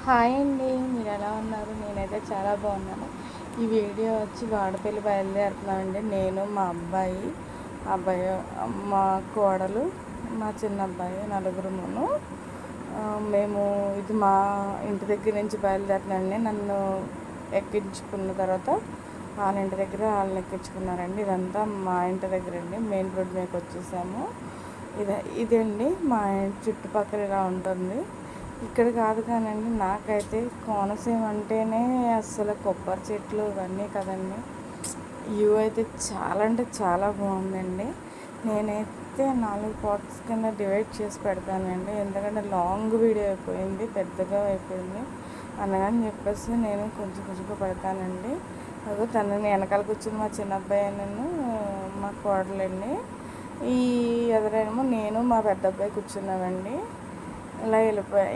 Hi అండి, మీరు ఎలా ఉన్నారు? నేనైతే చాలా బాగున్నాను. ఈ వీడియో వచ్చి వాడపల్లి బయలుదేరుతున్నామండి. నేను, మా అబ్బాయి, మా కోడలు, మా చిన్న అబ్బాయి, నలుగురును. మేము ఇది మా ఇంటి దగ్గర నుంచి బయలుదేరుతున్నాండి. నన్ను ఎక్కించుకున్న తర్వాత వాళ్ళ ఇంటి దగ్గర వాళ్ళని ఎక్కించుకున్నారండి. ఇదంతా మా ఇంటి దగ్గర అండి, మెయిన్ రోడ్ మీదకి వచ్చేసాము. ఇదండి మా ఇంటి చుట్టుపక్కల ఇలా ఉంటుంది. ఇక్కడ కాదు కానండి, నాకైతే కోనసీమ అంటేనే అసలు కొబ్బరి చెట్లు ఇవన్నీ కదండి. వ్యూ అయితే చాలా అంటే చాలా బాగుందండి. నేనైతే 4 పార్ట్స్ కింద డివైడ్ చేసి పెడతానండి, ఎందుకంటే లాంగ్ వీడియో అయిపోయింది, పెద్దగా అయిపోయింది. అనగాని చెప్పేసి నేను కొంచెం కొంచెంగా పెడతానండి. అదో తనని వెనకాల కూర్చుని మా చిన్న అబ్బాయి నన్ను మా కోడలండి, ఈ ఎదురేమో నేను మా పెద్ద అబ్బాయి కూర్చున్నామండి.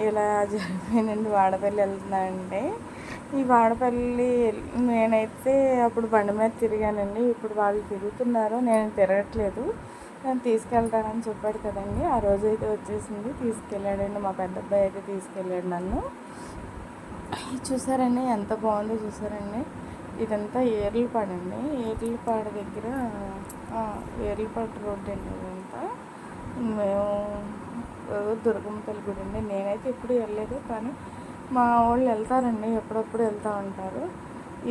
ఇలా జరిగిపోయినండి. వాడపల్లి వెళ్తున్నానంటే ఈ వాడపల్లి నేనైతే అప్పుడు బండి మీద తిరిగానండి. ఇప్పుడు వాళ్ళు తిరుగుతున్నారు, నేను తిరగట్లేదు. నేను తీసుకెళ్తానని చెప్పాడు కదండి, ఆ రోజు అయితే వచ్చేసింది, తీసుకెళ్ళాడండి. మా పెద్ద అబ్బాయి అయితే తీసుకెళ్ళాడు నన్ను. చూసారండి ఎంత బాగుందో, చూసారండి. ఇదంతా ఏర్లపాడు అండి. ఏర్లపాడు దగ్గర ఏర్లపాడు రోడ్డు అండి ఇదంతా. మేము దుర్గమ్మ తల్లి గుడి అండి. నేనైతే ఎప్పుడు వెళ్ళలేదు, కానీ మా వాళ్ళు వెళ్తారండి, ఎప్పుడప్పుడు వెళ్తూ ఉంటారు.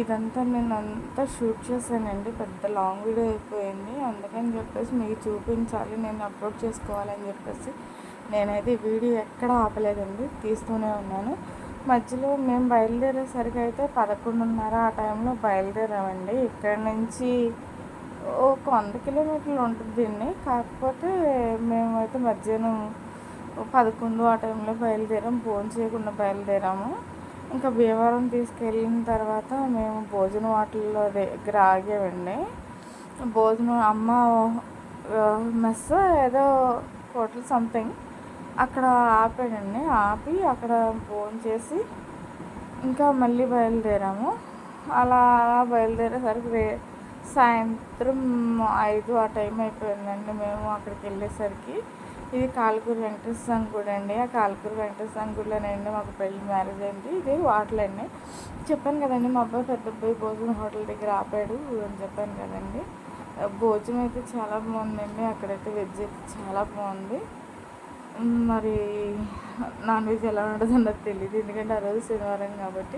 ఇదంతా నేను అంతా షూట్ చేశానండి. పెద్ద లాంగ్ వీడియో అయిపోయింది, అందుకని చెప్పేసి మీకు చూపించాలి, నేను అప్లోడ్ చేసుకోవాలని చెప్పేసి నేనైతే వీడియో ఎక్కడ ఆపలేదండి, తీస్తూనే ఉన్నాను. మధ్యలో మేము బయలుదేరేసరికి అయితే 11:30 ఆ టైంలో బయలుదేరామండి. ఇక్కడ నుంచి ఒక 100 కిలోమీటర్లు ఉంటుంది దీన్ని. కాకపోతే మేమైతే మధ్యాహ్నం 11 ఆ టైంలో బయలుదేరాము, భోజనం చేయకుండా బయలుదేరాము. ఇంకా భీమవరం తీసుకెళ్ళిన తర్వాత మేము భోజనం వాటిల్లో దగ్గర ఆగామండి. భోజనం అమ్మ మెస్ ఏదో హోటల్ సంథింగ్ అక్కడ ఆపాడండి. ఆపి అక్కడ భోజనం చేసి ఇంకా మళ్ళీ బయలుదేరాము. అలా బయలుదేరేసరికి సాయంత్రం 5 ఆ టైం అయిపోయిందండి మేము అక్కడికి వెళ్ళేసరికి. ఇది కాలకూరు వెంకటేశ్వర స్వామి గుడి అండి. ఆ కాలకూరు వెంకటేశ్వర స్వామి గుడిలోనండి మాకు పెళ్లి మ్యారేజ్ అయింది. ఇది వాటలండి. చెప్పాను కదండి, మా అబ్బాయి పెద్ద అబ్బాయి భోజనం హోటల్ దగ్గర ఆపాడు అని చెప్పాను కదండి. భోజనం అయితే చాలా బాగుందండి. అక్కడైతే వెజ్ అయితే చాలా బాగుంది. మరి నాన్ వెజ్ ఎలా ఉండదో తెలియదు, ఎందుకంటే ఆ రోజు శనివారం కాబట్టి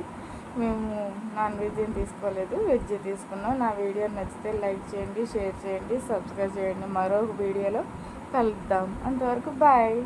మేము నాన్ వెజ్ ఏం తీసుకోలేదు, వెజ్ తీసుకున్నాం. నా వీడియో నచ్చితే లైక్ చేయండి, షేర్ చేయండి, సబ్స్క్రైబ్ చేయండి. మరో వీడియోలో కలుద్దాం. అంతవరకు బాయ్.